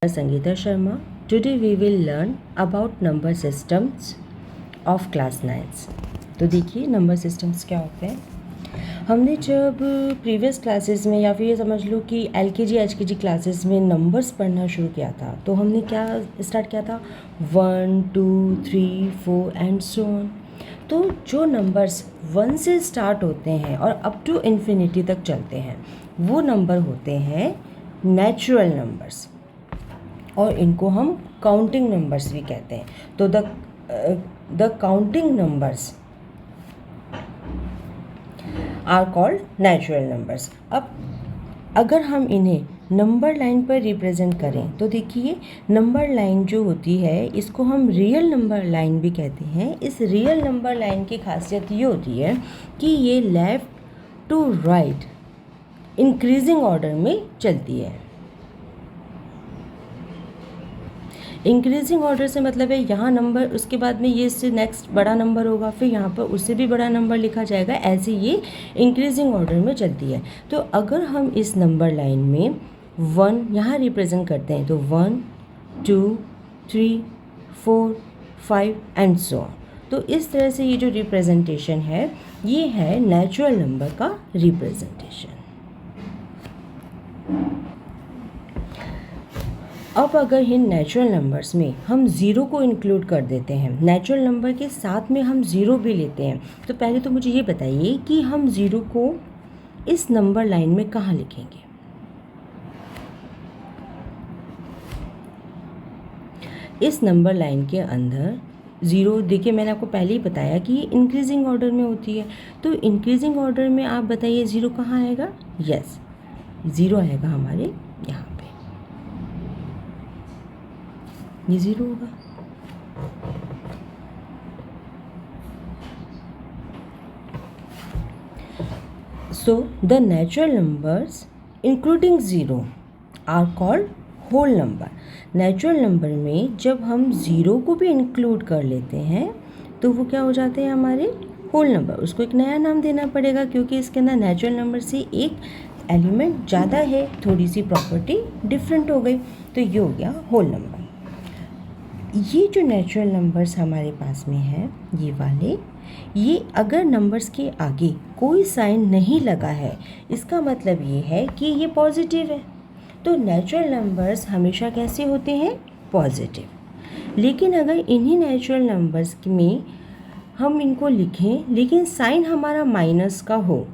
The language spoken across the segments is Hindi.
Sangeeta Sharma. Today we will learn about number systems of class 9. तो देखिए नंबर सिस्टम्स क्या होते हैं। हमने जब प्रीवियस क्लासेस में या फिर ये समझ लो कि LKG HKG क्लासेस में नंबर्स पढ़ना शुरू किया था, तो हमने क्या स्टार्ट किया था 1 2 3 4 एंड सो ऑन। तो जो नंबर्स 1 से स्टार्ट होते हैं और अप टू इन्फिनिटी तक चलते हैं वो नंबर होते हैं नेचुरल नंबर्स, और इनको हम काउंटिंग नंबर्स भी कहते हैं। तो the counting numbers are called natural numbers. अब अगर हम इन्हें नंबर लाइन पर रिप्रेजेंट करें तो देखिए नंबर लाइन जो होती है इसको हम रियल नंबर लाइन भी कहते हैं। इस रियल नंबर लाइन की खासियत ये होती है कि ये left to right increasing order में चलती है। इंक्रीजिंग ऑर्डर से मतलब है यहाँ नंबर, उसके बाद में ये इससे नेक्स्ट बड़ा नंबर होगा, फिर यहाँ पर उससे भी बड़ा नंबर लिखा जाएगा, ऐसे ये इंक्रीजिंग ऑर्डर में चलती है। तो अगर हम इस नंबर लाइन में 1 यहाँ रिप्रेजेंट करते हैं तो 1 2 3 4 5 एंड सो ऑन। तो इस तरह से ये जो रिप्रेजेंटेशन है ये है नेचुरल नंबर का रिप्रेजेंटेशन। अब अगर इन नेचुरल नंबर्स में हम ज़ीरो को इंक्लूड कर देते हैं, नेचुरल नंबर के साथ में हम ज़ीरो भी लेते हैं, तो पहले तो मुझे ये बताइए कि हम ज़ीरो को इस नंबर लाइन में कहाँ लिखेंगे। इस नंबर लाइन के अंदर ज़ीरो, देखिए मैंने आपको पहले ही बताया कि ये इंक्रीजिंग ऑर्डर में होती है, तो इंक्रीजिंग ऑर्डर में आप बताइए ज़ीरो कहाँ आएगा। यस, ज़ीरो आएगा हमारे यहाँ पे, ये ज़ीरो होगा। So the natural numbers including zero are called whole number. Natural number में जब हम ज़ीरो को भी इंक्लूड कर लेते हैं तो वो क्या हो जाते हैं हमारे होल नंबर। उसको एक नया नाम देना पड़ेगा क्योंकि इसके अंदर नेचुरल नंबर से एक एलिमेंट ज़्यादा है, थोड़ी सी प्रॉपर्टी डिफरेंट हो गई, तो ये हो गया होल नंबर। ये जो नेचुरल नंबर्स हमारे पास में है ये वाले, ये अगर नंबर्स के आगे कोई साइन नहीं लगा है इसका मतलब ये है कि ये पॉजिटिव है। तो नेचुरल नंबर्स हमेशा कैसे होते हैं, पॉजिटिव। लेकिन अगर इन्हीं नेचुरल नंबर्स में हम इनको लिखें लेकिन साइन हमारा माइनस का हो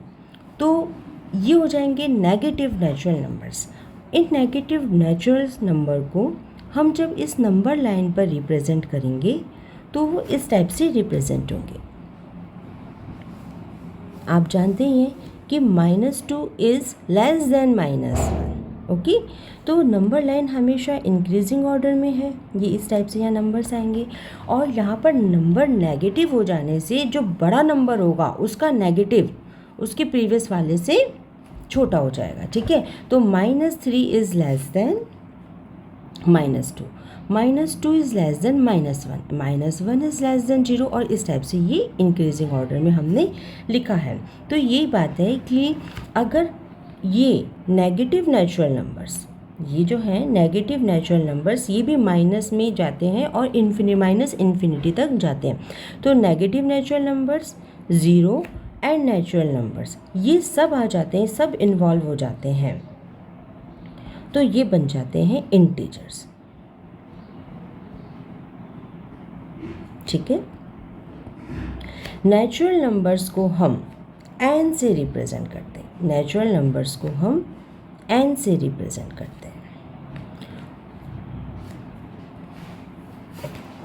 तो ये हो जाएंगे नेगेटिव नेचुरल नंबर्स। इन नेगेटिव नेचुरल नंबर को हम जब इस नंबर लाइन पर रिप्रेजेंट करेंगे तो वो इस टाइप से रिप्रेजेंट होंगे। आप जानते हैं कि -2 इज़ लेस देन -1, ओके। तो नंबर लाइन हमेशा इंक्रीजिंग ऑर्डर में है, ये इस टाइप से यहाँ नंबर्स आएंगे, और यहाँ पर नंबर नेगेटिव हो जाने से जो बड़ा नंबर होगा उसका नेगेटिव उसके प्रीवियस वाले से छोटा हो जाएगा, ठीक है। तो -3 is less than -2, -2 is less than -1, -1 is less than 0, और इस टाइप से ये इंक्रीजिंग ऑर्डर में हमने लिखा है। तो यही बात है कि अगर ये नेगेटिव नेचुरल नंबर्स, ये जो है नेगेटिव नेचुरल नंबर्स, ये भी माइनस में जाते हैं और माइनस इन्फिनिटी तक जाते हैं। तो negative natural numbers, zero and natural numbers ये सब आ जाते हैं, सब इन्वॉल्व हो जाते हैं, तो ये बन जाते हैं इंटीजर्स, ठीक है। नेचुरल नंबर्स को हम n से रिप्रेजेंट करते हैं, नेचुरल नंबर्स को हम n से रिप्रेजेंट करते हैं।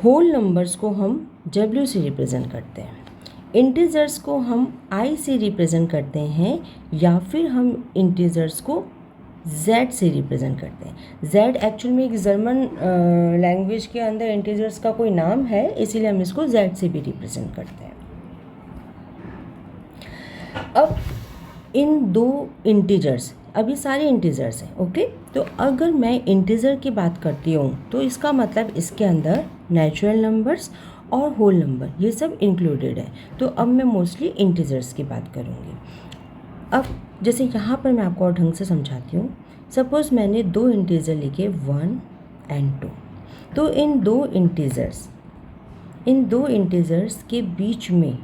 होल नंबर्स को हम w से रिप्रेजेंट करते हैं। इंटीजर्स को हम i से रिप्रेजेंट करते हैं, या फिर हम इंटीजर्स को z से रिप्रेजेंट करते हैं। z एक्चुअल में एक जर्मन लैंग्वेज के अंदर इंटीजर्स का कोई नाम है, इसीलिए हम इसको z से भी रिप्रेजेंट करते हैं। अब इन दो इंटीजर्स, अभी सारे इंटीजर्स हैं, ओके। तो अगर मैं इंटीजर की बात करती हूँ तो इसका मतलब इसके अंदर नेचुरल नंबर्स और होल नंबर ये सब इंक्लूडेड है। तो अब मैं मोस्टली इंटीजर्स की बात करूँगी। अब जैसे यहाँ पर मैं आपको और ढंग से समझाती हूँ। सपोज़ मैंने दो इंटीजर लिखे 1 एंड 2। तो इन दो इंटीजर्स के बीच में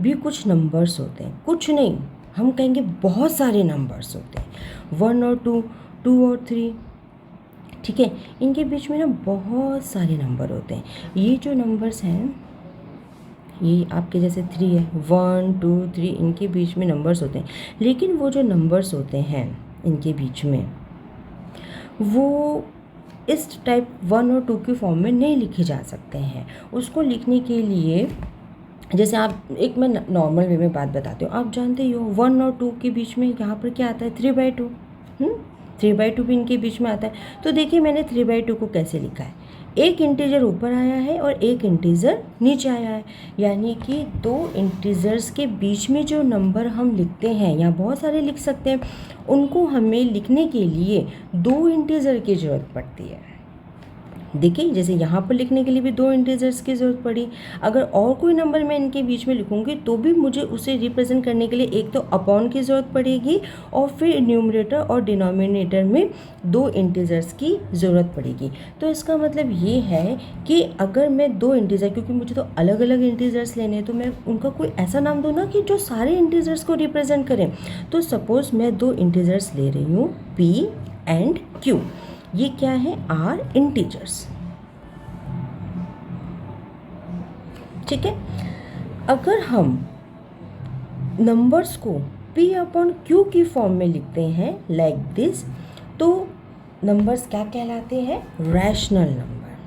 भी कुछ नंबर्स होते हैं, कुछ नहीं हम कहेंगे बहुत सारे नंबर्स होते हैं, 1 और 2, 2 और 3, ठीक है। इनके बीच में ना बहुत सारे नंबर होते हैं। ये जो नंबर्स हैं ये आपके जैसे 3 है, 1 2 3, इनके बीच में नंबर्स होते हैं। लेकिन वो जो नंबर्स होते हैं इनके बीच में वो इस टाइप 1 और 2 के फॉर्म में नहीं लिखे जा सकते हैं। उसको लिखने के लिए जैसे आप एक मैं नॉर्मल वे में बात बताती हूँ, आप जानते ही हो 1 और 2 के बीच में यहाँ पर क्या आता है 3/2, 3/2 भी इनके बीच में आता है। तो देखिए मैंने 3/2 को कैसे लिखा है, एक इंटीजर ऊपर आया है और एक इंटीजर नीचे आया है, यानी कि दो इंटीजर्स के बीच में जो नंबर हम लिखते हैं या बहुत सारे लिख सकते हैं, उनको हमें लिखने के लिए दो इंटीजर की ज़रूरत पड़ती है। देखिए जैसे यहाँ पर लिखने के लिए भी दो इंटीजर्स की ज़रूरत पड़ी। अगर और कोई नंबर मैं इनके बीच में लिखूँगी तो भी मुझे उसे रिप्रेजेंट करने के लिए एक तो अपॉन की ज़रूरत पड़ेगी और फिर न्यूमरेटर और डिनोमिनेटर में दो इंटीजर्स की ज़रूरत पड़ेगी। तो इसका मतलब ये है कि अगर मैं दो इंटीजर, क्योंकि मुझे तो अलग अलग इंटीजर्स लेने हैं, तो मैं उनका कोई ऐसा नाम दूँ ना कि जो सारे इंटीजर्स को रिप्रेजेंट करें। तो सपोज़ मैं दो इंटीजर्स ले रही हूँ P एंड Q। ये क्या है, आर इंटीजर्स, ठीक है। अगर हम नंबर्स को P/Q की फॉर्म में लिखते हैं लाइक दिस, तो नंबर्स क्या कहलाते हैं, रैशनल नंबर।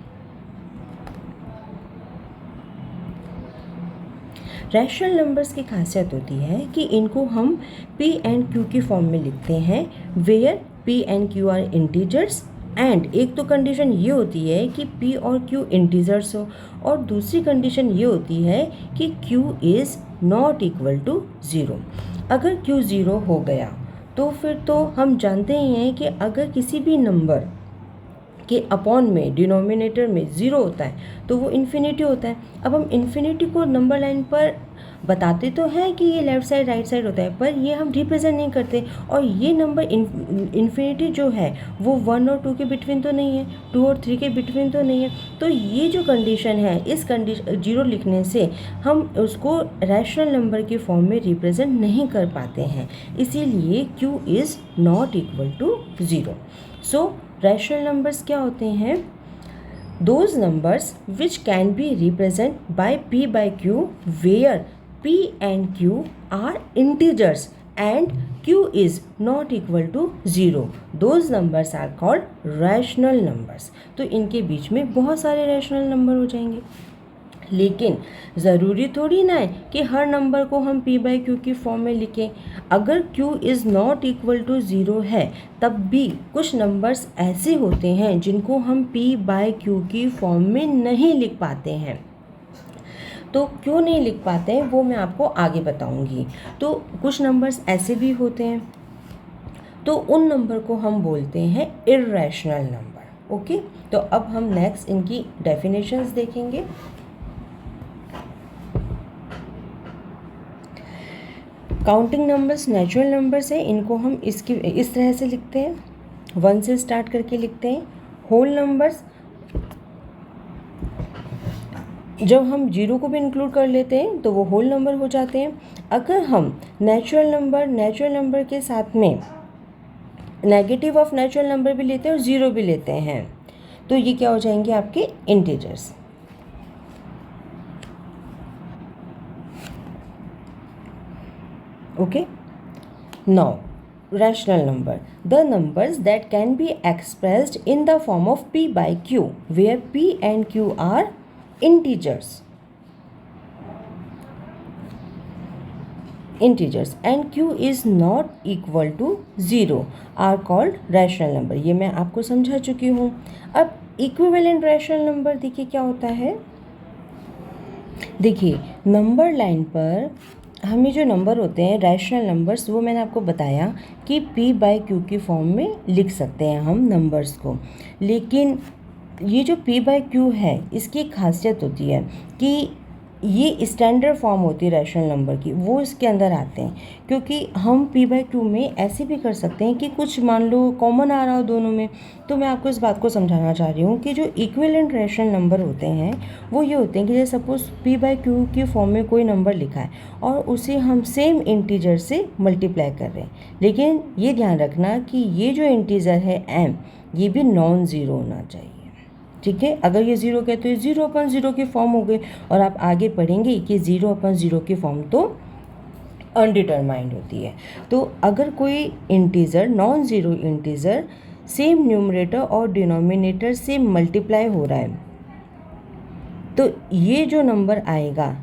रैशनल नंबर्स की खासियत होती है कि इनको हम P एंड Q की फॉर्म में लिखते हैं, where P and Q are integers and एक तो कंडीशन ये होती है कि P और Q इंटीजर्स हो, और दूसरी कंडीशन ये होती है कि Q is not equal to 0। अगर Q 0 हो गया तो फिर तो हम जानते ही हैं कि अगर किसी भी नंबर के अपॉन में डिनोमिनेटर में 0 होता है तो वो इन्फिनिटी होता है। अब हम इन्फिनिटी को नंबर लाइन पर बताते तो हैं कि ये लेफ़्ट साइड राइट साइड होता है, पर ये हम रिप्रेजेंट नहीं करते। और ये नंबर इन्फिनिटी जो है वो 1 और 2 के बिटवीन तो नहीं है, 2 और 3 के बिटवीन तो नहीं है। तो ये जो कंडीशन है, इस कंडीशन 0 लिखने से हम उसको रैशनल नंबर के फॉर्म में रिप्रेजेंट नहीं कर पाते हैं, इसीलिए Q is not equal to 0। So rational numbers क्या होते हैं, those numbers which can be represented by P/Q where P and Q are integers and Q is not equal to 0, those numbers are called rational numbers। तो इनके बीच में बहुत सारे रैशनल नंबर हो जाएंगे, लेकिन ज़रूरी थोड़ी ना है कि हर नंबर को हम P/Q की फॉर्म में लिखें। अगर Q is not equal to 0 है तब भी कुछ नंबर्स ऐसे होते हैं जिनको हम P/Q की फॉर्म में नहीं लिख पाते हैं। तो क्यों नहीं लिख पाते हैं वो मैं आपको आगे बताऊंगी। तो कुछ नंबर्स ऐसे भी होते हैं, तो उन नंबर को हम बोलते हैं इर्रेशनल नंबर। ओके, तो अब हम नेक्स्ट इनकी डेफिनेशंस देखेंगे। काउंटिंग नंबर्स नेचुरल नंबर्स है, इनको हम इस तरह से लिखते हैं, 1 से स्टार्ट करके लिखते हैं। होल नंबर्स जब हम 0 को भी इंक्लूड कर लेते हैं तो वो होल नंबर हो जाते हैं। अगर हम नेचुरल नंबर के साथ में नेगेटिव ऑफ नेचुरल नंबर भी लेते हैं और 0 भी लेते हैं तो ये क्या हो जाएंगे आपके integers. Okay, now rational number, the numbers that can be expressed in the form of P/Q where P and Q are integers and Q is not equal to 0 are called rational number। ये मैं आपको समझा चुकी हूँ। अब इक्विवेलेंट रैशनल नंबर देखिए क्या होता है। देखिए नंबर लाइन पर हमें जो नंबर होते हैं रैशनल नंबर्स, वो मैंने आपको बताया कि P/Q की फॉर्म में लिख सकते हैं हम नंबर्स को। लेकिन ये जो P/Q है इसकी एक खासियत होती है कि ये स्टैंडर्ड फॉर्म होती है रैशनल नंबर की, वो इसके अंदर आते हैं। क्योंकि हम p/q में ऐसे भी कर सकते हैं कि कुछ मान लो कॉमन आ रहा हो दोनों में। तो मैं आपको इस बात को समझाना चाह रही हूँ कि जो इक्विवेलेंट रैशनल नंबर होते हैं वो ये होते हैं कि जैसे सपोज p/q की फॉर्म में कोई नंबर लिखा है और उसे हम सेम इंटीजर से मल्टीप्लाई कर रहे हैं, लेकिन ये ध्यान रखना कि ये जो इंटीजर है m, ये भी नॉन ज़ीरो होना चाहिए। ठीक है, अगर ये ज़ीरो कहते तो ये 0/0 की फॉर्म हो गई, और आप आगे पढ़ेंगे कि 0/0 की फॉर्म तो अनडिटरमाइंड होती है। तो अगर कोई integer, non zero integer same numerator और डिनोमिनेटर से मल्टीप्लाई हो रहा है, तो ये जो नंबर आएगा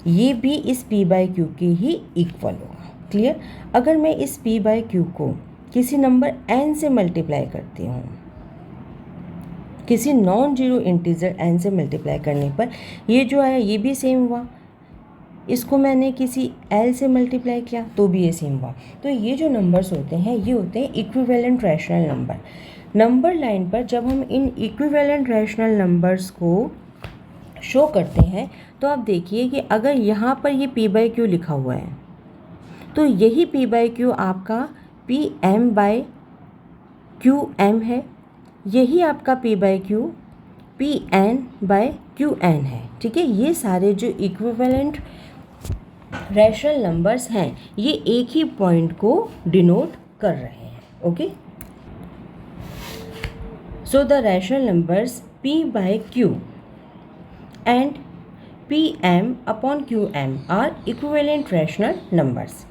ये भी इस p/q के ही इक्वल होगा। क्लियर? अगर मैं इस p/q को किसी नंबर n से मल्टीप्लाई करती हूँ, किसी नॉन जीरो इंटीजर n से मल्टीप्लाई करने पर ये जो आया ये भी सेम हुआ, इसको मैंने किसी l से मल्टीप्लाई किया तो भी ये सेम हुआ। तो ये जो नंबर्स होते हैं ये होते हैं equivalent rational number. Number line पर जब हम इन इक्विवेलेंट रैशनल नंबर्स को शो करते हैं तो आप देखिए कि अगर यहाँ पर ये p/q लिखा हुआ है तो यही p/q आपका pm/qm है, यही आपका p/q pn/qn है। ठीक है, ये सारे जो इक्विवेलेंट रैशनल नंबर्स हैं ये एक ही पॉइंट को डिनोट कर रहे हैं। Okay, so the rational numbers p/q and pm/qm are equivalent rational numbers.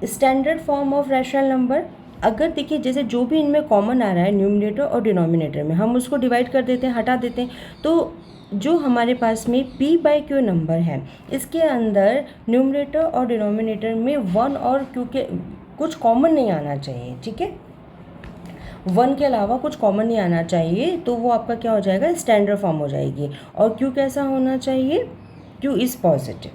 Standard form of rational number, अगर देखिए जैसे जो भी इनमें कॉमन आ रहा है न्यूमरेटर और डिनोमिनेटर में, हम उसको डिवाइड कर देते हैं, हटा देते हैं, तो जो हमारे पास में p/q नंबर है इसके अंदर न्यूमरेटर और डिनोमिनेटर में 1 और q के कुछ कॉमन नहीं आना चाहिए। ठीक है, 1 के अलावा कुछ कॉमन नहीं आना चाहिए, तो वो आपका क्या हो जाएगा, स्टैंडर्ड फॉर्म हो जाएगी। और q कैसा होना चाहिए, q इज़ पॉजिटिव।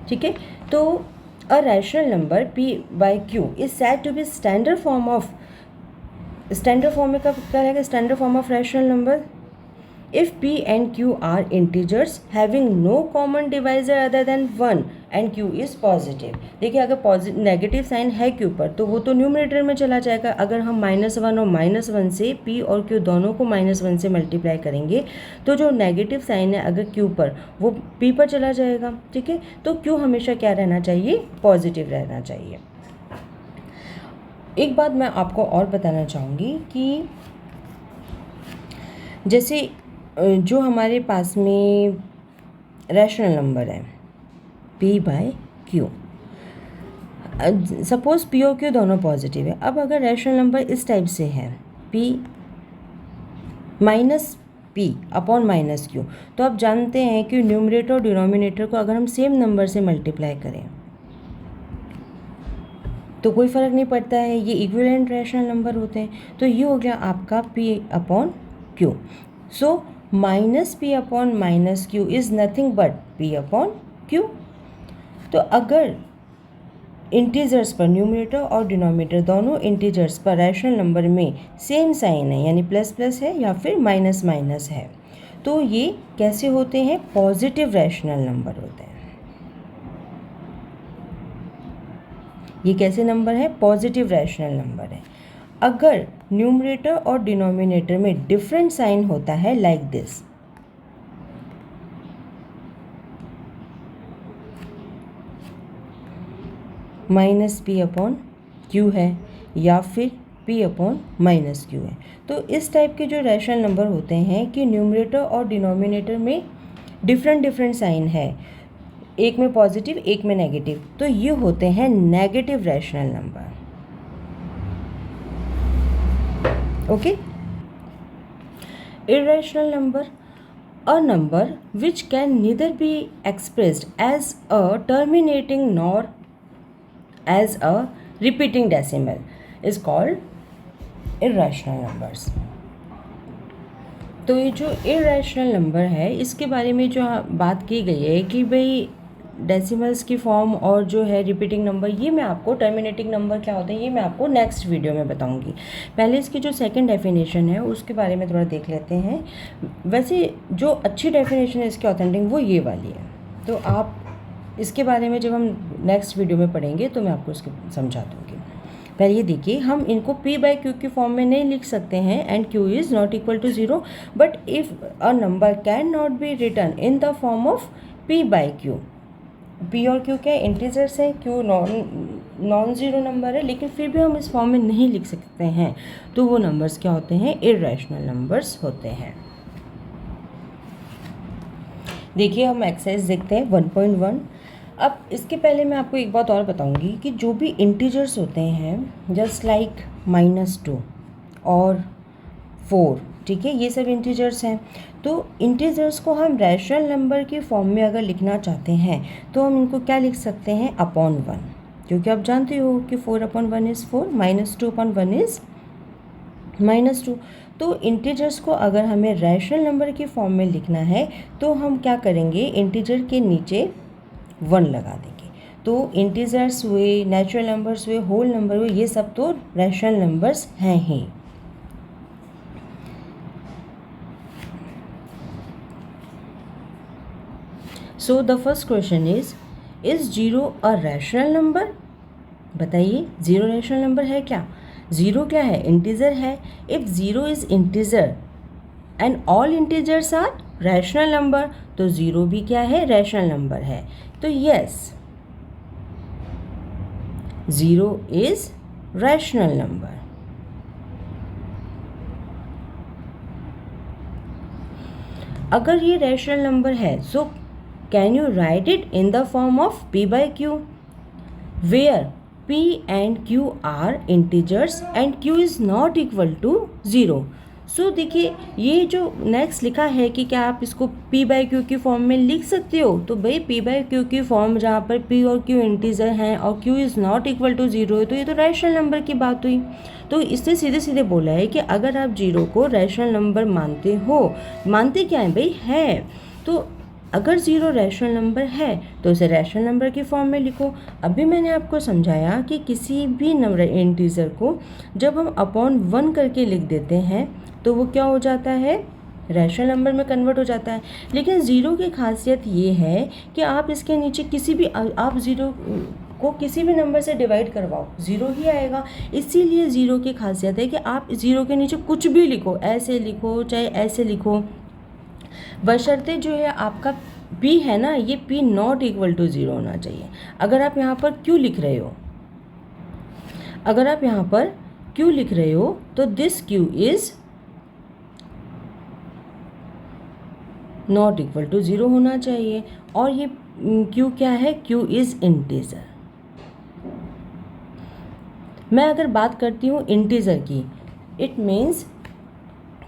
ठीक है, तो a rational number p/q is said to be standard form of, standard form में क्या रहेगा, standard form of rational number if p and q are integers having no common divisor other than 1 and q is positive। देखिए अगर नेगेटिव साइन है q पर तो वो तो न्यूमरेटर में चला जाएगा। अगर हम -1 और -1 से p और q दोनों को -1 से मल्टीप्लाई करेंगे तो जो नेगेटिव साइन है अगर q पर वो p पर चला जाएगा। ठीक है, तो q हमेशा क्या रहना चाहिए, पॉजिटिव रहना चाहिए। एक बात मैं आपको और बताना चाहूँगी कि जैसे जो हमारे पास में रैशनल नंबर है p/q, सपोज p और q दोनों पॉजिटिव है। अब अगर रैशनल नंबर इस टाइप से है p -p/-q, तो आप जानते हैं कि न्यूमरेटर और डिनोमिनेटर को अगर हम सेम नंबर से मल्टीप्लाई करें तो कोई फ़र्क नहीं पड़ता है, ये इक्विवेलेंट रैशनल नंबर होते हैं। तो ये हो गया आपका p/q। So -p/-q is nothing but p/q। तो अगर इंटीजर्स पर, न्यूमरेटर और डिनोमिनेटर दोनों इंटीजर्स पर रैशनल नंबर में सेम साइन है, यानी प्लस प्लस है या फिर माइनस माइनस है, तो ये कैसे होते हैं, पॉजिटिव रैशनल नंबर होते हैं। ये कैसे नंबर है, पॉजिटिव रैशनल नंबर है। अगर न्यूमरेटर और डिनोमिनेटर में डिफरेंट साइन होता है लाइक दिस, -p/q है या फिर p/-q है, तो इस टाइप के जो रैशनल नंबर होते हैं कि न्यूमरेटर और डिनोमिनेटर में डिफरेंट साइन है, एक में पॉजिटिव एक में नेगेटिव, तो ये होते हैं negative rational number. Okay, irrational number, a number which can neither be expressed as a terminating nor as a repeating decimal is called irrational numbers। तो ये जो इर्रेशनल नंबर है इसके बारे में जो बात की गई है कि भाई डेसिमल्स की फॉर्म और जो है रिपीटिंग नंबर, ये मैं आपको, टर्मिनेटिंग नंबर क्या होते हैं ये मैं आपको नेक्स्ट वीडियो में बताऊंगी। पहले इसकी जो सेकंड डेफिनेशन है उसके बारे में थोड़ा देख लेते हैं। वैसे जो अच्छी डेफिनेशन है इसकी ऑथेंटिक वो ये वाली है, तो आप इसके बारे में जब हम नेक्स्ट वीडियो में पढ़ेंगे तो मैं आपको इसको समझा दूँगी। पहले ये देखिए, हम इनको p बाई क्यू की फॉर्म में नहीं लिख सकते हैं and q is not equal to 0, but if a number can not be written in the form of p by Q. p और q क्या इंटीजर्स हैं, q नॉन ज़ीरो नंबर है, लेकिन फिर भी हम इस फॉर्म में नहीं लिख सकते हैं, तो वो नंबर्स क्या होते हैं, इर्रेशनल नंबर्स होते हैं। देखिए हम एक्सरसाइज देखते हैं 1.1। अब इसके पहले मैं आपको एक बात और बताऊंगी कि जो भी इंटीजर्स होते हैं जस्ट लाइक -2 और 4, ठीक है, ये सब इंटीजर्स हैं। तो इंटीजर्स को हम रैशनल नंबर की फॉर्म में अगर लिखना चाहते हैं तो हम इनको क्या लिख सकते हैं, अपॉन 1, क्योंकि आप जानते हो कि 4/1 इज़ 4, -2/1 इज़ -2। तो इंटीजर्स को अगर हमें रैशनल नंबर की फॉर्म में लिखना है तो हम क्या करेंगे, इंटीजर के नीचे 1 लगा देंगे। तो इंटीजर्स हुए, नेचुरल नंबर्स हुए, होल नंबर हुए, ये सब तो रैशनल नंबर्स हैं ही। So the first question is 0 a rational number? बताइए, 0 रैशनल नंबर है क्या? 0 क्या है, इंटीजर है। If 0 is integer and all integers are rational number, तो 0 भी क्या है, रैशनल नंबर है। तो यस, 0 इज रैशनल नंबर। अगर ये रैशनल नंबर है so can you write it in the form of p by Q, where p and q are integers and q is not equal to 0। So देखिए, ये जो नेक्स्ट लिखा है कि क्या आप इसको p बाई क्यू की फॉर्म में लिख सकते हो, तो भाई p बाई क्यू की फॉर्म जहाँ पर p और q इंटीजर हैं और q is not equal to 0 है, तो ये तो रैशनल नंबर की बात हुई। तो इससे सीधे सीधे बोला है कि अगर आप 0 को रैशनल नंबर मानते हो, मानते क्या है भाई, है, तो अगर 0 रैशनल नंबर है तो उसे रैशनल नंबर की फॉर्म में लिखो। अभी मैंने आपको समझाया कि किसी भी नंबर इंटीजर को जब हम अपॉन 1 करके लिख देते हैं तो वो क्या हो जाता है, रैशनल नंबर में कन्वर्ट हो जाता है। लेकिन 0 की खासियत ये है कि आप इसके नीचे किसी भी, आप 0 को किसी भी नंबर से डिवाइड करवाओ 0 ही आएगा। इसीलिए 0 की खासियत है कि आप 0 के नीचे कुछ भी लिखो, ऐसे लिखो चाहे ऐसे लिखो, बशर्ते जो है आपका p है ना, ये p नॉट इक्वल टू 0 होना चाहिए। अगर आप यहाँ पर q लिख रहे हो, अगर आप यहाँ पर q लिख रहे हो तो this q is not equal to 0 होना चाहिए। और ये q क्या है, q इज इंटीजर। मैं अगर बात करती हूँ इंटीजर की, इट मीन्स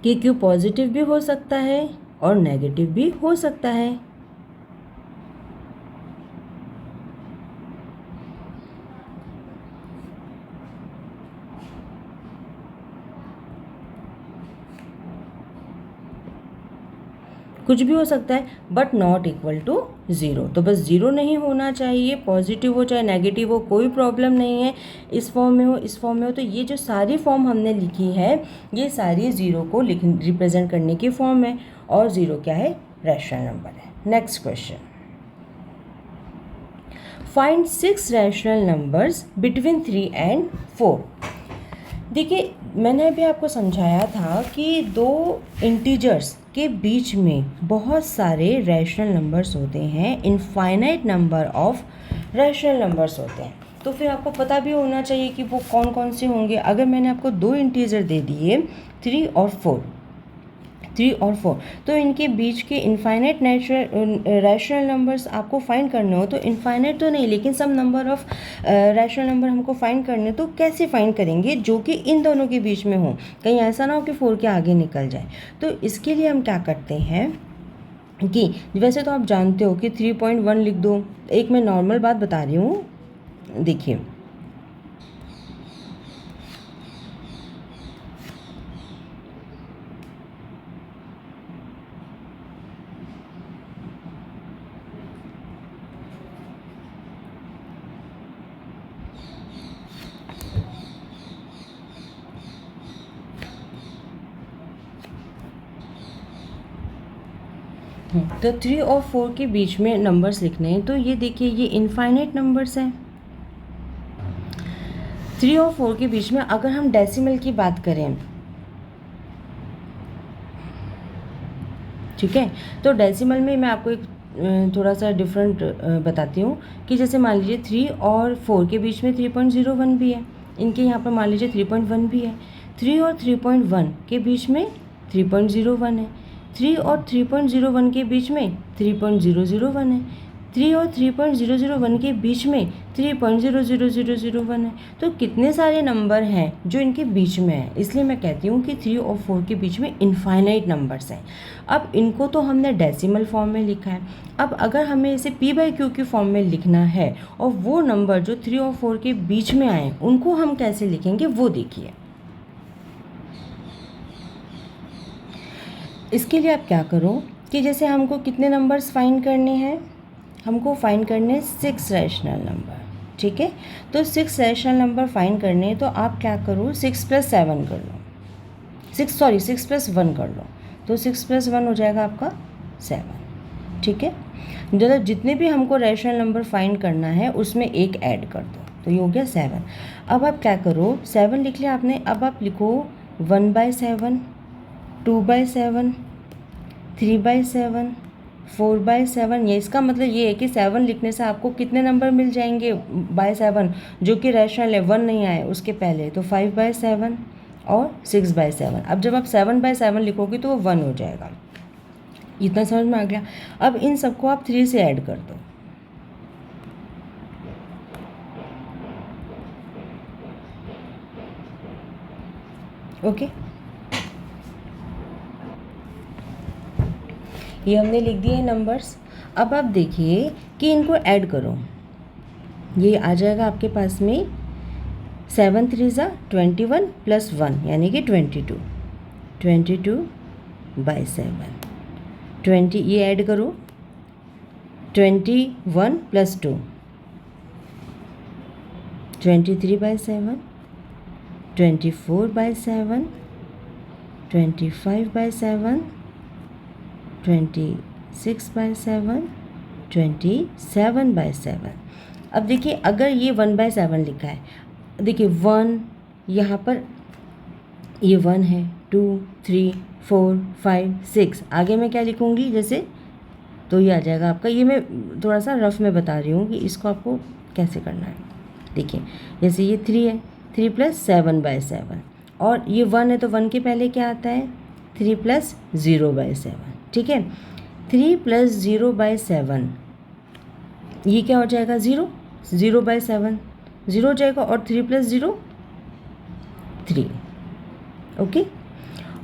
कि q पॉजिटिव भी हो सकता है और नेगेटिव भी हो सकता है। कुछ भी हो सकता है बट नॉट इक्वल टू 0। तो बस 0 नहीं होना चाहिए, पॉजिटिव हो चाहे नेगेटिव हो कोई प्रॉब्लम नहीं है, इस फॉर्म में हो इस फॉर्म में हो। तो ये जो सारी फॉर्म हमने लिखी है ये सारी 0 को रिप्रेजेंट करने की फॉर्म है, और 0 क्या है, रैशनल नंबर है। Next question, find 6 rational numbers between 3 and 4। देखिए, मैंने अभी आपको समझाया था कि दो इंटीजर्स के बीच में बहुत सारे रैशनल नंबर्स होते हैं, infinite number of rational numbers होते हैं। तो फिर आपको पता भी होना चाहिए कि वो कौन कौन से होंगे। अगर मैंने आपको दो इंटीजर दे दिए 3 और 4, तो इनके बीच के इनफाइनाइट रैशनल नंबर्स आपको फाइंड करने हो, तो इनफाइनाइट तो नहीं लेकिन सम नंबर ऑफ रैशनल नंबर हमको फाइंड करने, तो कैसे फाइंड करेंगे, जो कि इन दोनों के बीच में हो, कहीं ऐसा ना हो कि 4 के आगे निकल जाए। तो इसके लिए हम क्या करते हैं कि वैसे तो आप जानते हो कि 3.1 लिख दो। एक मैं नॉर्मल बात बता रही हूँ, देखिए तो 3 और 4 के बीच में नंबर्स लिखने हैं, तो ये देखिए ये इनफाइनाइट नंबर्स हैं। 3 और 4 के बीच में अगर हम डेसिमल की बात करें, ठीक है, तो डेसिमल में मैं आपको एक थोड़ा सा डिफरेंट बताती हूँ कि जैसे मान लीजिए 3 और 4 के बीच में 3.01 भी है, इनके यहाँ पर मान लीजिए 3.1 भी है। 3 और 3.1 के बीच में 3.01 है। 3 और 3.01 के बीच में 3.001 है। 3 और 3.001 के बीच में 3.00001 है। तो कितने सारे नंबर हैं जो इनके बीच में है, इसलिए मैं कहती हूँ कि 3 और 4 के बीच में इनफाइनाइट नंबर्स हैं। अब इनको तो हमने डेसिमल फॉर्म में लिखा है, अब अगर हमें इसे p/q की फॉर्म में लिखना है और वो नंबर जो 3 और 4 के बीच में आए उनको हम कैसे लिखेंगे वो देखिए। इसके लिए आप क्या करो कि जैसे हमको कितने नंबर्स फाइंड करने हैं, हमको फाइंड करने 6 रैशनल नंबर, ठीक है। तो 6 रैशनल नंबर फाइंड करने, तो आप क्या करो 6 + 7 कर लो, 6 + 1 कर लो, तो 6 + 1 हो जाएगा आपका 7, ठीक है। मतलब जितने भी हमको रैशनल नंबर फाइंड करना है उसमें एक ऐड कर दो, तो ये हो गया 7। अब आप क्या करो 7 लिख लिया आपने, अब आप लिखो 1/7, 2/7, 3/7, 4/7। ये इसका मतलब ये है कि 7 लिखने से आपको कितने नंबर मिल जाएंगे बाय 7 जो कि रैशनल है, 1 नहीं आए उसके पहले, तो 5/7 और 6/7। अब जब आप 7/7 लिखोगे तो वो 1 हो जाएगा। इतना समझ में आ गया। अब इन सबको आप 3 से ऐड कर दो, ओके। ये हमने लिख दिए नंबर्स। अब आप देखिए कि इनको ऐड करो, ये आ जाएगा आपके पास में 7 3 21 + 1 यानी कि 22, 22/7, 20 ये ऐड करो 21 + 2, 23/7, 24/7, 25/7, 26/7, 27/7। अब देखिए अगर ये 1/7 लिखा है, देखिए 1 यहाँ पर ये 1 है, 2 3 4 5 6, आगे मैं क्या लिखूँगी जैसे, तो ये आ जाएगा आपका। ये मैं थोड़ा सा रफ में बता रही हूँ कि इसको आपको कैसे करना है। देखिए जैसे ये 3 है, 3 + 7/7, और ये 1 है तो 1 के पहले क्या आता है 3 + 0/7, ठीक है। 3 + 0/7 ये क्या हो जाएगा 0, 0/7 0 हो जाएगा, और 3 + 0 3, ओके।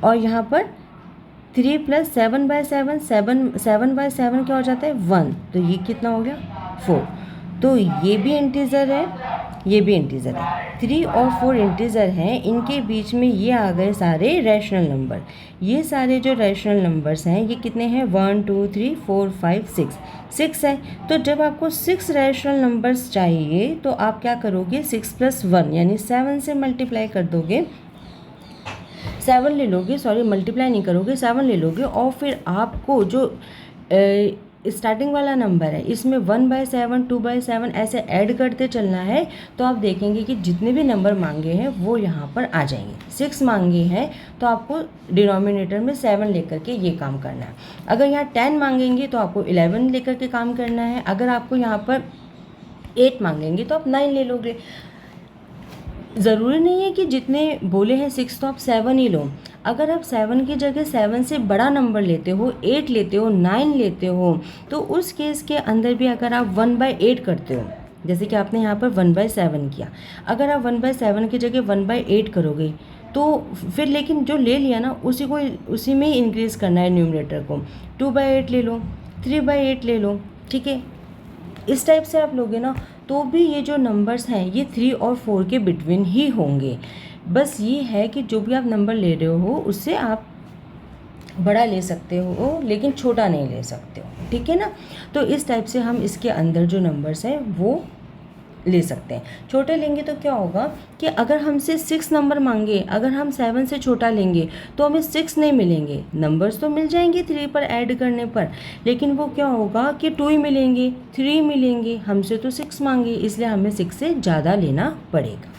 और यहाँ पर 3 + 7/7 7/7 क्या हो जाता है 1, तो ये कितना हो गया 4। तो ये भी इंटीजर है, ये भी इंटीजर है, 3 और 4 इंटीजर हैं, इनके बीच में ये आ गए सारे रैशनल नंबर। ये सारे जो रैशनल नंबर्स हैं ये कितने हैं 1 2 3 4 5 6 है। तो जब आपको 6 रैशनल नंबर्स चाहिए तो आप क्या करोगे 6 + 1 यानी 7 से मल्टीप्लाई कर दोगे, 7 ले लोगे, सॉरी मल्टीप्लाई नहीं करोगे, 7 ले लोगे, और फिर आपको जो स्टार्टिंग वाला नंबर है इसमें 1/7 2/7 ऐसे ऐड करते चलना है। तो आप देखेंगे कि जितने भी नंबर मांगे हैं वो यहाँ पर आ जाएंगे। 6 मांगे हैं तो आपको डिनोमिनेटर में 7 लेकर के ये काम करना है। अगर यहाँ 10 मांगेंगे तो आपको 11 लेकर के काम करना है। अगर आपको यहाँ पर 8 मांगेंगे तो आप 9 ले लोगे। ज़रूरी नहीं है कि जितने बोले हैं 6 तो आप 7 ही लो। अगर आप 7 की जगह 7 से बड़ा नंबर लेते हो, 8 लेते हो, 9 लेते हो, तो उस केस के अंदर भी अगर आप 1/8 करते हो, जैसे कि आपने यहाँ पर 1/7 किया, अगर आप 1/7 की जगह 1/8 करोगे तो फिर लेकिन जो ले लिया ना उसी में ही इंक्रीज़ करना है न्यूमरेटर को। 2/8 ले लो, 3/8 ले लो, ठीक है। इस टाइप से आप लोगे ना तो भी ये जो नंबर्स हैं ये 3 और 4 के बिटवीन ही होंगे। बस ये है कि जो भी आप नंबर ले रहे हो उससे आप बड़ा ले सकते हो लेकिन छोटा नहीं ले सकते हो, ठीक है ना। तो इस टाइप से हम इसके अंदर जो नंबर्स हैं वो ले सकते हैं। छोटे लेंगे तो क्या होगा कि अगर हमसे 6 नंबर मांगे, अगर हम 7 से छोटा लेंगे तो हमें 6 नहीं मिलेंगे, नंबर्स तो मिल जाएंगे 3 पर ऐड करने पर, लेकिन वो क्या होगा कि 2 ही मिलेंगे, 3 मिलेंगे, हमसे तो 6 मांगे, इसलिए हमें 6 से ज़्यादा लेना पड़ेगा।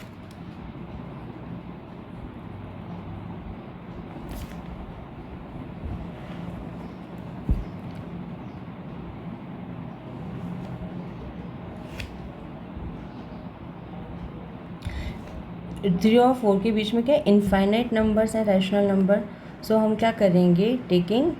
थ्री और 4 के बीच में क्या इनफाइनाइट नंबर्स हैं, रैशनल नंबर। सो हम क्या करेंगे, taking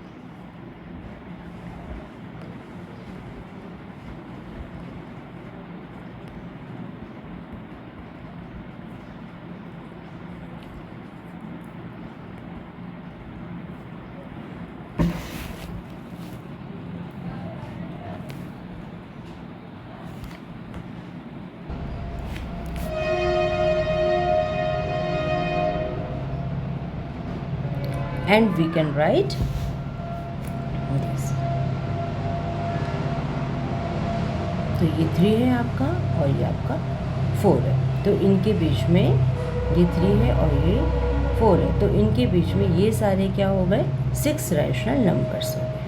and we can write this। तो ये 3 है आपका और ये आपका 4 है, तो इनके बीच में ये 3 है और ये 4 है, तो इनके बीच में ये सारे क्या हो गए, 6 रैशनल नंबर्स हो गए।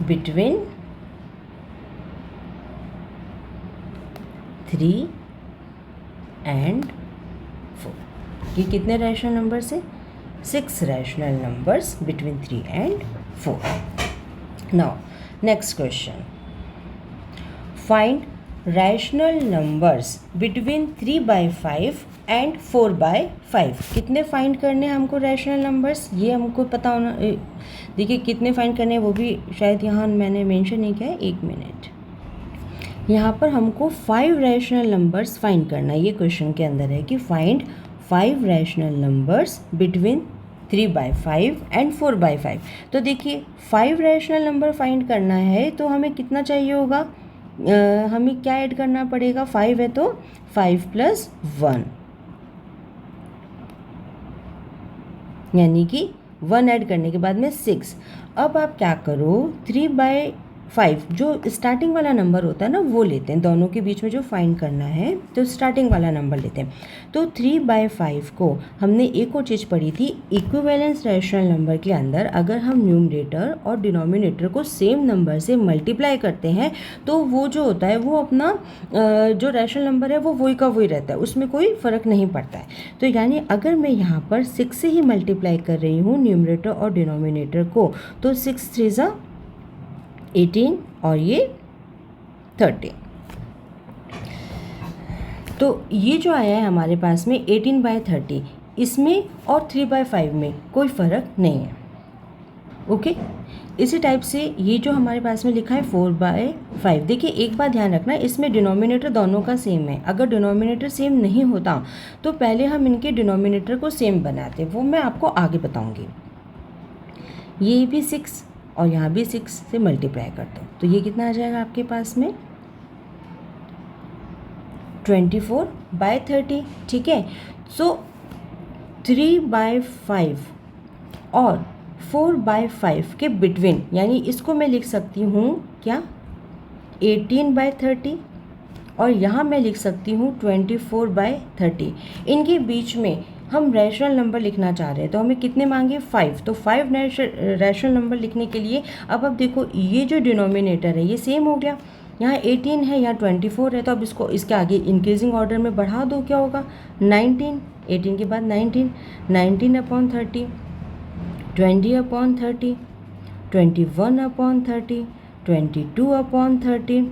बिटवीन 3 and 4, ये कितने रैशनल नंबर्स हैं, 6 rational numbers between 3 and 4। Now next question, find rational numbers between 3/5 and 4/5। कितने फाइंड करने हैं हमको रैशनल नंबर्स, ये हमको पता होना। देखिए कितने फाइंड करने हैं वो भी शायद यहाँ मैंने मेंशन नहीं किया है, 1 मिनट। यहाँ पर हमको 5 रैशनल नंबर्स फाइंड करना है, ये क्वेश्चन के अंदर है कि find 5 rational numbers between 3/5 and 4/5। तो देखिए 5 रैशनल नंबर फाइंड करना है तो हमें कितना चाहिए होगा, हमें क्या ऐड करना पड़ेगा, 5 है तो 5 + 1, यानी कि 1 ऐड करने के बाद में 6। अब आप क्या करो, 3/5 जो स्टार्टिंग वाला नंबर होता है ना वो लेते हैं, दोनों के बीच में जो फाइंड करना है तो स्टार्टिंग वाला नंबर लेते हैं। तो 3/5 को हमने एक और चीज़ पढ़ी थी, इक्विवेलेंस रैशनल नंबर के अंदर अगर हम न्यूमरेटर और डिनोमिनेटर को सेम नंबर से मल्टीप्लाई करते हैं तो वो जो होता है वो अपना जो रैशनल नंबर है वो वही का वही रहता है, उसमें कोई फ़र्क नहीं पड़ता है। तो यानी अगर मैं यहाँ पर 6 से ही मल्टीप्लाई कर रही हूँ न्यूमरेटर और डिनोमिनेटर को, तो 6 3 ज़ा 18 और ये 30। तो ये जो आया है हमारे पास में 18/30, इसमें और 3/5 में कोई फ़र्क नहीं है। ओके, इसी टाइप से ये जो हमारे पास में लिखा है 4/5, देखिए एक बात ध्यान रखना, इसमें डिनोमिनेटर दोनों का सेम है। अगर डिनोमिनेटर सेम नहीं होता तो पहले हम इनके डिनोमिनेटर को सेम बनाते, वो मैं आपको आगे बताऊंगी। ये भी 6 और यहाँ भी 6 से मल्टीप्लाई कर दो, तो ये कितना आ जाएगा आपके पास में 24/30। ठीक है, सो 3/5 और 4/5 के बिटवीन, यानी इसको मैं लिख सकती हूँ क्या 18/30 और यहाँ मैं लिख सकती हूँ 24/30। इनके बीच में हम रैशनल नंबर लिखना चाह रहे हैं तो हमें कितने मांगे 5, तो 5 रैशनल नंबर लिखने के लिए अब देखो ये जो डिनोमिनेटर है ये सेम हो गया, यहाँ 18 है यहाँ 24 है, तो अब इसको इसके आगे इंक्रीजिंग ऑर्डर में बढ़ा दो, क्या होगा 19, 18 के बाद 19, 19/30, 20/30, 21/30, 22/30,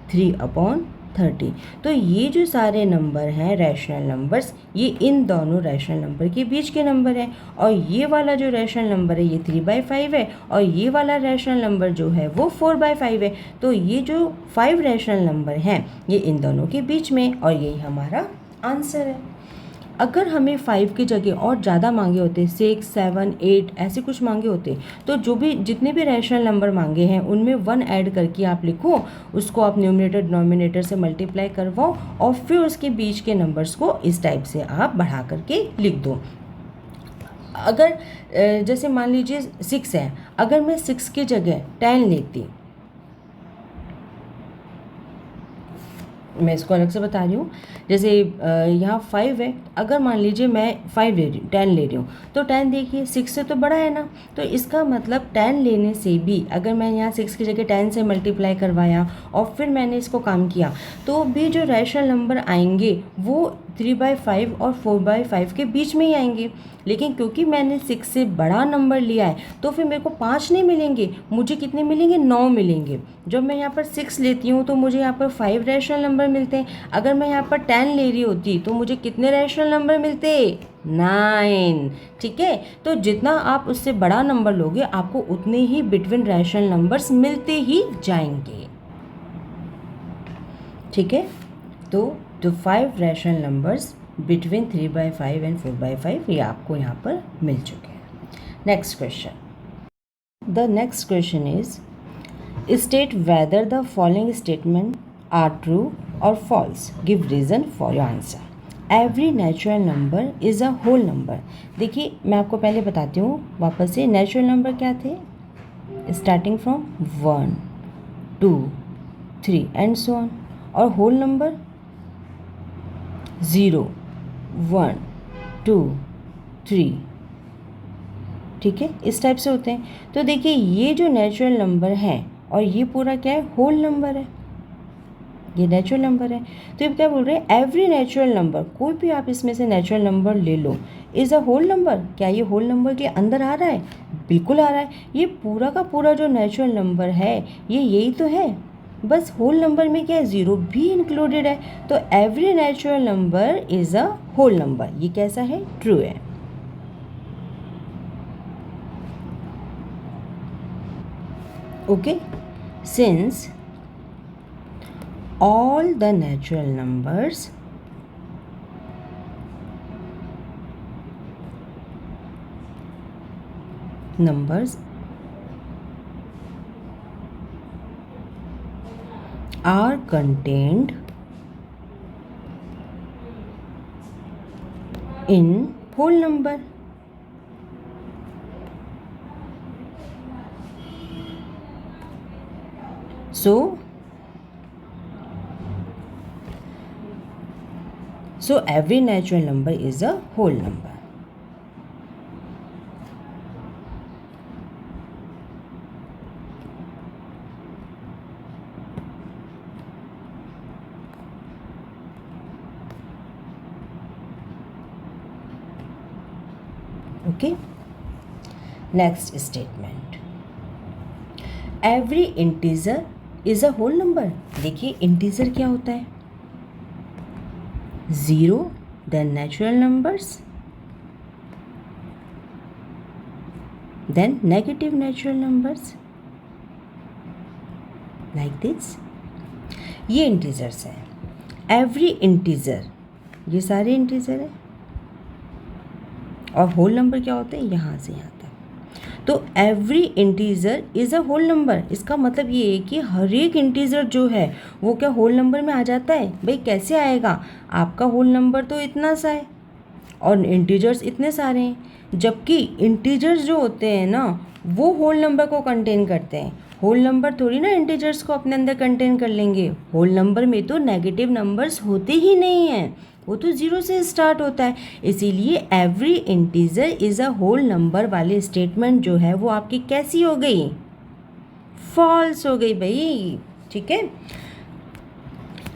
23/30। तो ये जो सारे नंबर हैं रैशनल नंबर्स, ये इन दोनों रैशनल नंबर के बीच के नंबर हैं, और ये वाला जो रैशनल नंबर है ये 3/5 है और ये वाला रैशनल नंबर जो है वो 4/5 है। तो ये जो 5 रैशनल नंबर हैं ये इन दोनों के बीच में, और यही हमारा आंसर है। अगर हमें 5 की जगह और ज़्यादा मांगे होते, 6, 7, 8 ऐसे कुछ मांगे होते, तो जो भी जितने भी रैशनल नंबर मांगे हैं उनमें 1 ऐड करके आप लिखो, उसको आप न्यूमरेटर डिनोमिनेटर से मल्टीप्लाई करवाओ और फिर उसके बीच के नंबर्स को इस टाइप से आप बढ़ा करके लिख दो। अगर जैसे मान लीजिए 6 है, अगर मैं 6 की जगह 10 लेती, मैं इसको अलग से बता रही हूँ। जैसे यहाँ 5 है, अगर मान लीजिए मैं 5 ले रही हूँ, 10 ले रही हूँ, तो 10 देखिए 6 से तो बड़ा है ना, तो इसका मतलब 10 लेने से भी अगर मैं यहाँ 6 की जगह 10 से मल्टीप्लाई करवाया और फिर मैंने इसको काम किया, तो भी जो रैशनल नंबर आएंगे वो 3/5 और 4/5 के बीच में ही आएंगे। लेकिन क्योंकि मैंने 6 से बड़ा नंबर लिया है तो फिर मेरे को 5 नहीं मिलेंगे, मुझे कितने मिलेंगे, 9 मिलेंगे। जब मैं यहाँ पर 6 लेती हूँ तो मुझे यहाँ पर 5 रैशनल नंबर मिलते हैं। अगर मैं यहाँ पर 10 ले रही होती तो मुझे कितने रैशनल नंबर मिलते, 9। ठीक है, तो जितना आप उससे बड़ा नंबर लोगे आपको उतने ही बिटवीन रैशनल नंबर्स मिलते ही जाएंगे। ठीक है, तो 5 रैशनल नंबर्स बिटवीन 3/5 एंड 4/5 ये आपको यहाँ पर मिल चुके हैं। Next question, the next question is state whether the following statement are true और false, give reason for your answer. Every natural number is a whole number. देखिए मैं आपको पहले बताती हूँ वापस से, नेचुरल नंबर क्या थे, starting from 1 2 3 and so on, और होल नंबर 0 1 2 3। ठीक है, इस टाइप से होते हैं। तो देखिए ये जो नेचुरल नंबर है और ये पूरा क्या है, होल नंबर है, ये नेचुरल नंबर है। तो ये क्या बोल रहे हैं, एवरी नेचुरल नंबर, कोई भी आप इसमें से नेचुरल नंबर ले लो, इज़ अ होल नंबर। क्या ये होल नंबर के अंदर आ रहा है, बिल्कुल आ रहा है। ये पूरा का पूरा जो नेचुरल नंबर है ये यही तो है, बस होल नंबर में क्या है, 0 भी इंक्लूडेड है। तो every natural number is a whole number, ये कैसा है, ट्रू है। Okay, since all the natural numbers are contained in whole number, so every natural number is a whole number. Okay, next statement, every integer is a whole number। देखिए इंटीजर क्या होता है, 0, then natural numbers, then negative natural numbers, like this। ये इंटीजर्स हैं, एवरी इंटीजर, ये सारे इंटीजर है। और होल नंबर क्या होते हैं, यहाँ से यहाँ तक। तो every integer is a whole number, इसका मतलब ये है कि हर एक इंटीजर जो है वो क्या होल नंबर में आ जाता है। भाई कैसे आएगा, आपका होल नंबर तो इतना सा है और इंटीजर्स इतने सारे हैं, जबकि इंटीजर्स जो होते हैं ना वो होल नंबर को कंटेन करते हैं। होल नंबर थोड़ी ना इंटीजर्स को अपने अंदर कंटेन कर लेंगे। होल नंबर में तो नेगेटिव नंबर्स होते ही नहीं हैं, वो तो 0 से स्टार्ट होता है। इसीलिए every integer is a whole number वाली स्टेटमेंट जो है वो आपकी कैसी हो गई, फॉल्स हो गई भाई। ठीक है,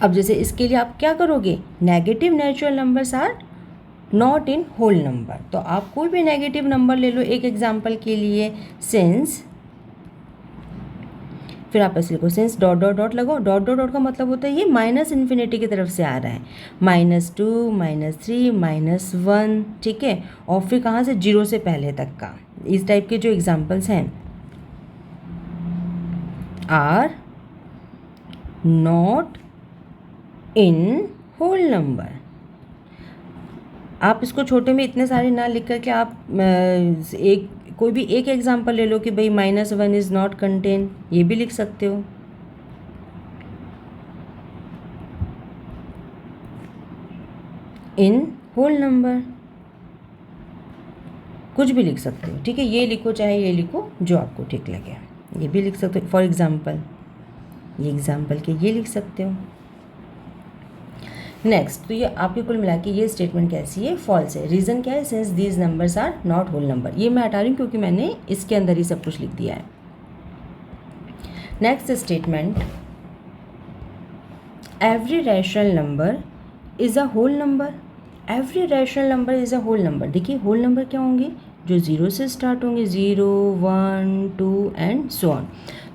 अब जैसे इसके लिए आप क्या करोगे, negative natural numbers are not in whole number. तो आप कोई भी नेगेटिव नंबर ले लो एक एग्जाम्पल के लिए, सिंस, फिर आप ऐसे लिखो सिंस डॉट डॉट डॉट लगाओ। डॉट डॉट डॉट का मतलब होता है ये माइनस इन्फिनिटी की तरफ से आ रहा है, -2 -3 -1। ठीक है, और फिर कहाँ से, 0 से पहले तक का। इस टाइप के जो एग्जाम्पल्स हैं, are not in whole number. आप इसको छोटे में इतने सारे ना लिख करके आप एक कोई भी एक एग्जांपल ले लो कि भाई -1 इज़ नॉट कंटेन, ये भी लिख सकते हो। इन होल नंबर कुछ भी लिख सकते हो, ठीक है। ये लिखो चाहे ये लिखो, जो आपको ठीक लगे। ये भी लिख सकते हो, फॉर एग्जाम्पल ये एग्जाम्पल के ये लिख सकते हो। नेक्स्ट, तो ये आपके कुल मिला के ये स्टेटमेंट कैसी है, फॉल्स है। रीज़न क्या है, since these numbers are not whole number. ये मैं हटा रही हूँ क्योंकि मैंने इसके अंदर ही सब कुछ लिख दिया है। Next statement, every rational number is a whole number. Every rational number is a whole number. देखिए होल नंबर क्या होंगे, जो ज़ीरो से स्टार्ट होंगे, 0, 1, 2 एंड सो ऑन।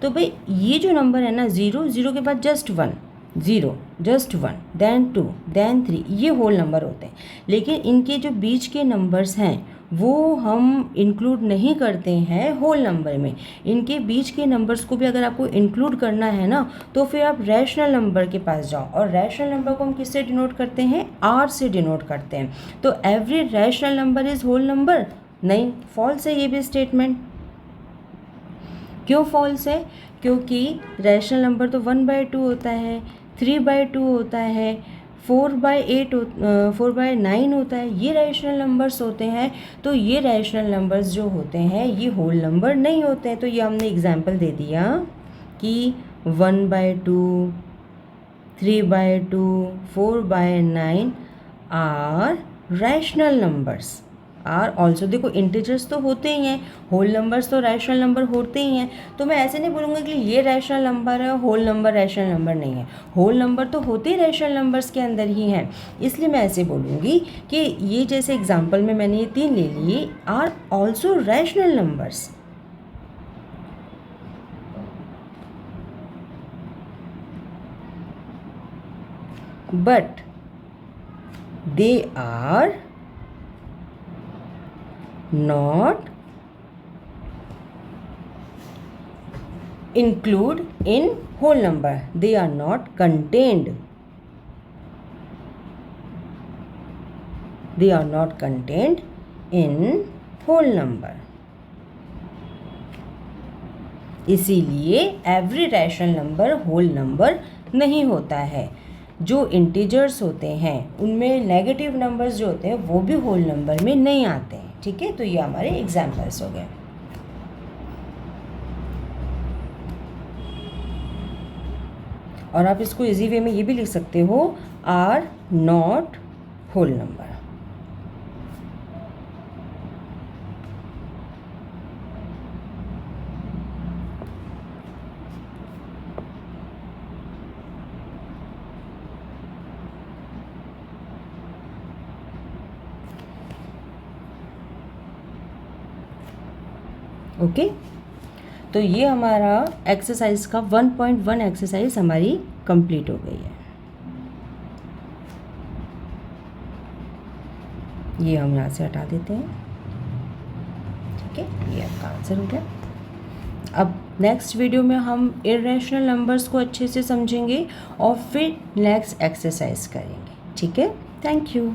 तो भाई ये जो नंबर है ना, 0, 0 के बाद जस्ट 1, 0, जस्ट 1, देन 2, देन 3, ये होल नंबर होते हैं। लेकिन इनके जो बीच के नंबर्स हैं वो हम इंक्लूड नहीं करते हैं होल नंबर में। इनके बीच के नंबर्स को भी अगर आपको इंक्लूड करना है ना, तो फिर आप रैशनल नंबर के पास जाओ, और रैशनल नंबर को हम किससे डिनोट करते हैं, आर से डिनोट करते हैं। तो every rational number is whole number, नहीं, फॉल्स है ये भी स्टेटमेंट। क्यों फॉल्स है, क्योंकि रैशनल नंबर तो 1/2 होता है, 3/2 होता है, 4/9 होता है, ये रैशनल नंबर्स होते हैं। तो ये रैशनल नंबर्स जो होते हैं ये होल नंबर नहीं होते हैं। तो ये हमने एग्जाम्पल दे दिया कि 1/2, 3/2, 4/9 are rational numbers. Are also, देखो इंटीजर्स तो होते ही हैं, होल नंबर्स तो रैशनल नंबर होते ही हैं। तो मैं ऐसे नहीं बोलूँगा कि ये रैशनल नंबर है, होल नंबर रैशनल नंबर नहीं है। होल नंबर तो होते ही रैशनल नंबर्स के अंदर ही हैं। इसलिए मैं ऐसे बोलूँगी कि ये जैसे एग्जाम्पल में मैंने ये 3 ले लिए, are also rational numbers. But they are not include in whole number, they are not contained, they are not contained in whole number। इसीलिए every rational number whole number नहीं होता है। जो इंटीजर्स होते हैं उनमें नेगेटिव नंबर्स जो होते हैं वो भी होल नंबर में नहीं आते हैं, ठीक है। तो ये हमारे एग्जाम्पल्स हो गए। और आप इसको इजी वे में ये भी लिख सकते हो, are not whole number. Okay, तो ये हमारा एक्सरसाइज का 1.1 एक्सरसाइज हमारी कंप्लीट हो गई है। ये हम यहाँ से हटा देते हैं, ठीक है। ये आपका आंसर हो गया। अब नेक्स्ट वीडियो में हम इर्रेशनल नंबर्स को अच्छे से समझेंगे और फिर नेक्स्ट एक्सरसाइज करेंगे, ठीक है। Thank you.